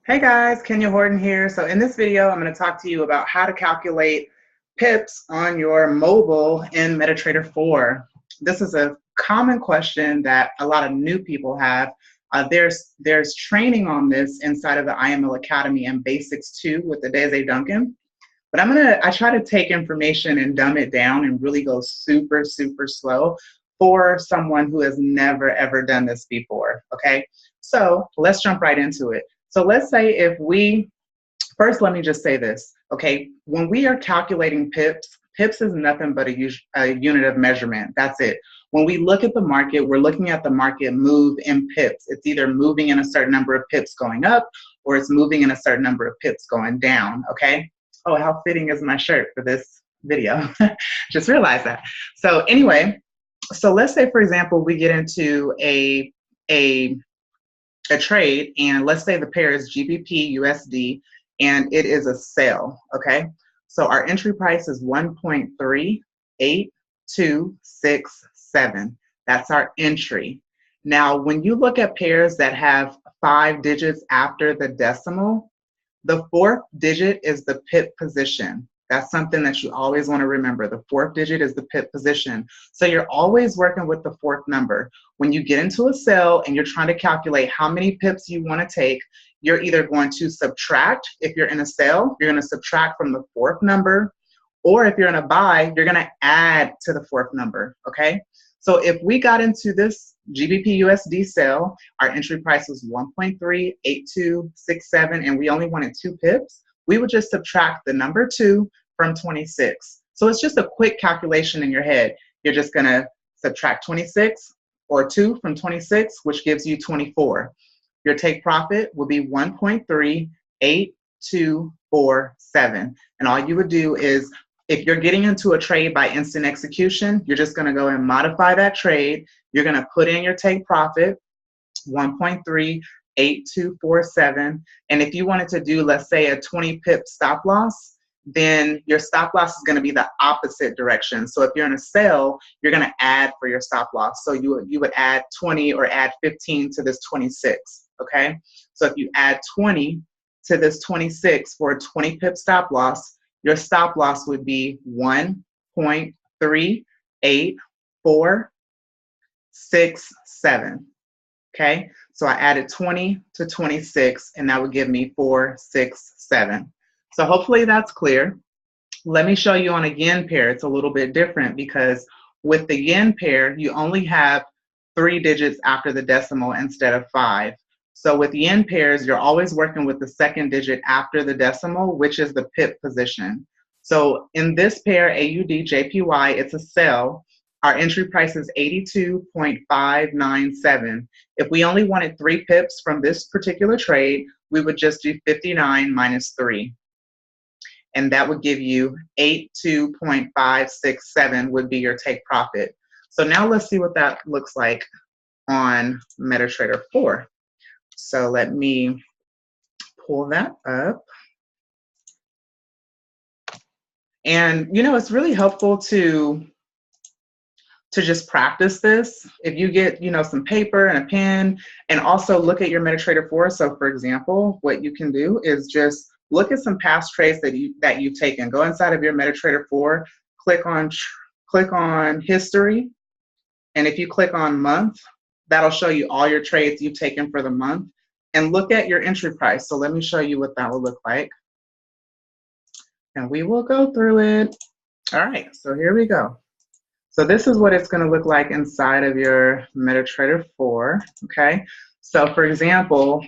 Hey guys, Kenya Horton here. So in this video, I'm going to talk to you about how to calculate pips on your mobile in MetaTrader 4. This is a common question that a lot of new people have. There's training on this inside of the IML Academy and Basics 2 with the Daisy Duncan. But I try to take information and dumb it down and really go super, super slow for someone who has never ever done this before. Okay. So let's jump right into it. So let's say if we first, let me just say this. Okay. When we are calculating pips, pips is nothing but a unit of measurement. That's it. When we look at the market, we're looking at the market move in pips. It's either moving in a certain number of pips going up or it's moving in a certain number of pips going down. Okay. Oh, how fitting is my shirt for this video? Just realized that. So anyway, so let's say, for example, we get into a trade, and let's say the pair is GBP USD, and it is a sell. Okay, so our entry price is 1.38267. That's our entry. Now, when you look at pairs that have 5 digits after the decimal, the fourth digit is the pip position. That's something that you always want to remember. The fourth digit is the pip position. So you're always working with the fourth number. When you get into a sell and you're trying to calculate how many pips you want to take, you're either going to subtract. If you're in a sell, you're going to subtract from the fourth number, or if you're in a buy, you're going to add to the fourth number. Okay, so if we got into this GBP USD sell, our entry price was 1.38267, and we only wanted 2 pips, we would just subtract the number 2 from 26. So it's just a quick calculation in your head. You're just going to subtract 26 or 2 from 26, which gives you 24. Your take profit will be 1.38247. And all you would do is, if you're getting into a trade by instant execution, you're just going to go and modify that trade. You're going to put in your take profit, 1.38247. And if you wanted to do, let's say, a 20 pip stop loss, then your stop loss is going to be the opposite direction. So if you're in a sell, you're going to add for your stop loss. So you would add 20 or add 15 to this 26. Okay. So if you add 20 to this 26 for a 20 pip stop loss, your stop loss would be 1.38467. Okay, so I added 20 to 26, and that would give me 467. So hopefully that's clear. Let me show you on a yen pair. It's a little bit different because with the yen pair, you only have 3 digits after the decimal instead of 5. So with yen pairs, you're always working with the second digit after the decimal, which is the pip position. So in this pair, AUD JPY, it's a sell. Our entry price is 82.597. If we only wanted 3 pips from this particular trade, we would just do 59 minus 3. And that would give you 82.567 would be your take profit. So now let's see what that looks like on MetaTrader 4. So let me pull that up. And it's really helpful to just practice this. If you get, some paper and a pen, and also look at your MetaTrader 4. So for example, what you can do is just look at some past trades that you've taken. Go inside of your MetaTrader 4, click on history. And if you click on month, that'll show you all your trades you've taken for the month, and look at your entry price. So let me show you what that will look like. And we will go through it. All right, so here we go. So this is what it's going to look like inside of your MetaTrader 4, okay? So for example,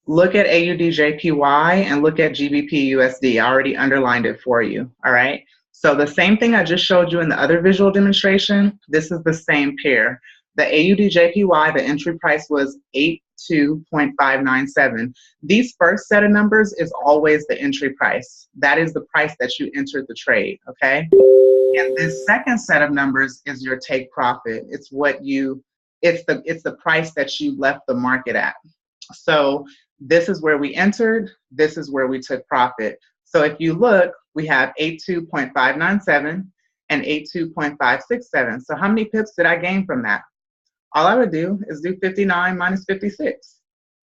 look at AUD/JPY and look at GBP/USD. I already underlined it for you, all right? So the same thing I just showed you in the other visual demonstration, this is the same pair. The AUD/JPY, the entry price was 82.597. These first set of numbers is always the entry price. That is the price that you entered the trade, okay? And this second set of numbers is your take profit. It's the price that you left the market at. So this is where we entered, this is where we took profit. So if you look, we have 82.597 and 82.567. So how many pips did I gain from that? All I would do is do 59 minus 56.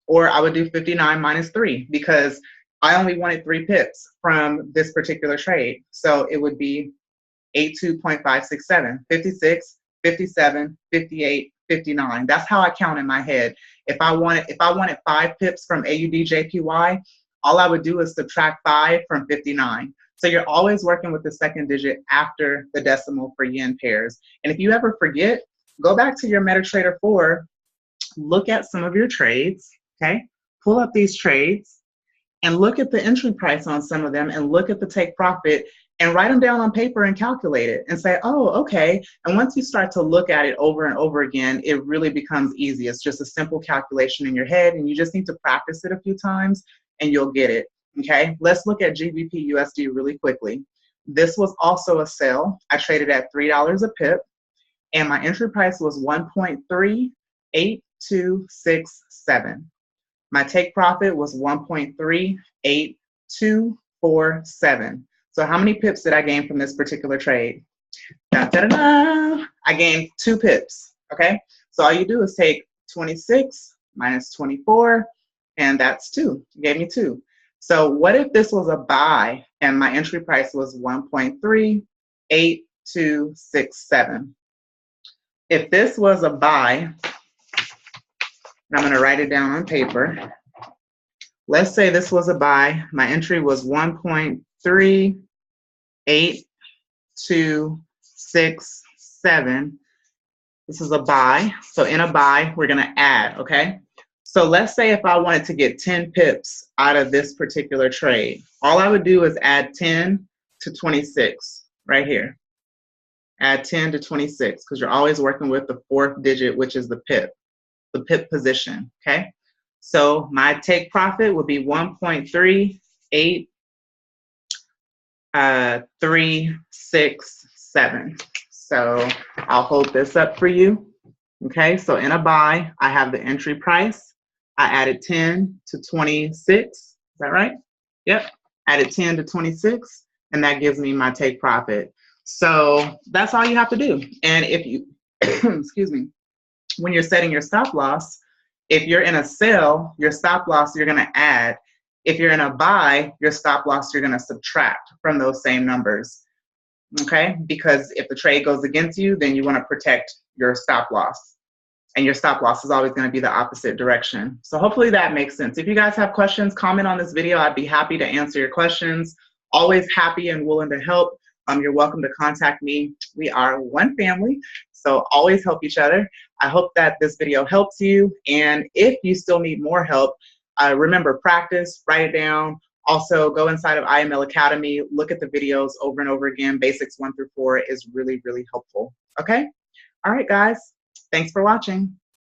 or I would do 59 minus 3 because I only wanted 3 pips from this particular trade. So it would be 82.567, 56, 57, 58, 59. That's how I count in my head. If I wanted 5 pips from AUDJPY, all I would do is subtract 5 from 59. So you're always working with the second digit after the decimal for yen pairs. And if you ever forget, go back to your MetaTrader 4, look at some of your trades, okay? Pull up these trades and look at the entry price on some of them and look at the take profit and write them down on paper and calculate it and say, oh, okay. And once you start to look at it over and over again, it really becomes easy. It's just a simple calculation in your head, and you just need to practice it a few times and you'll get it, okay? Let's look at GBP USD really quickly. This was also a sale. I traded at $3 a pip, and my entry price was 1.38267. My take profit was 1.38247. So how many pips did I gain from this particular trade? Da, da, da, da. I gained 2 pips, okay? So all you do is take 26 minus 24, and that's 2. It gave me 2. So what if this was a buy and my entry price was 1.38267? If this was a buy, I'm going to write it down on paper. Let's say this was a buy. My entry was 1.38267. This is a buy. So in a buy, we're going to add, okay? So let's say if I wanted to get 10 pips out of this particular trade, all I would do is add 10 to 26 right here. Add 10 to 26 because you're always working with the 4th digit, which is the pip position, okay? So my take profit would be 1.38367. So I'll hold this up for you, okay? So in a buy, I have the entry price. I added 10 to 26, is that right? Yep, added 10 to 26, and that gives me my take profit. So that's all you have to do. And if you, excuse me, when you're setting your stop loss, if you're in a sell, your stop loss you're going to add. If you're in a buy, your stop loss you're going to subtract from those same numbers, okay? Because if the trade goes against you, then you want to protect your stop loss. And your stop loss is always going to be the opposite direction. So hopefully that makes sense. If you guys have questions, comment on this video. I'd be happy to answer your questions. Always happy and willing to help. You're welcome to contact me. We are one family, so always help each other. I hope that this video helps you. And if you still need more help, remember, practice, write it down. Also, go inside of IML Academy, look at the videos over and over again. Basics 1 through 4 is really, really helpful. Okay? All right, guys. Thanks for watching.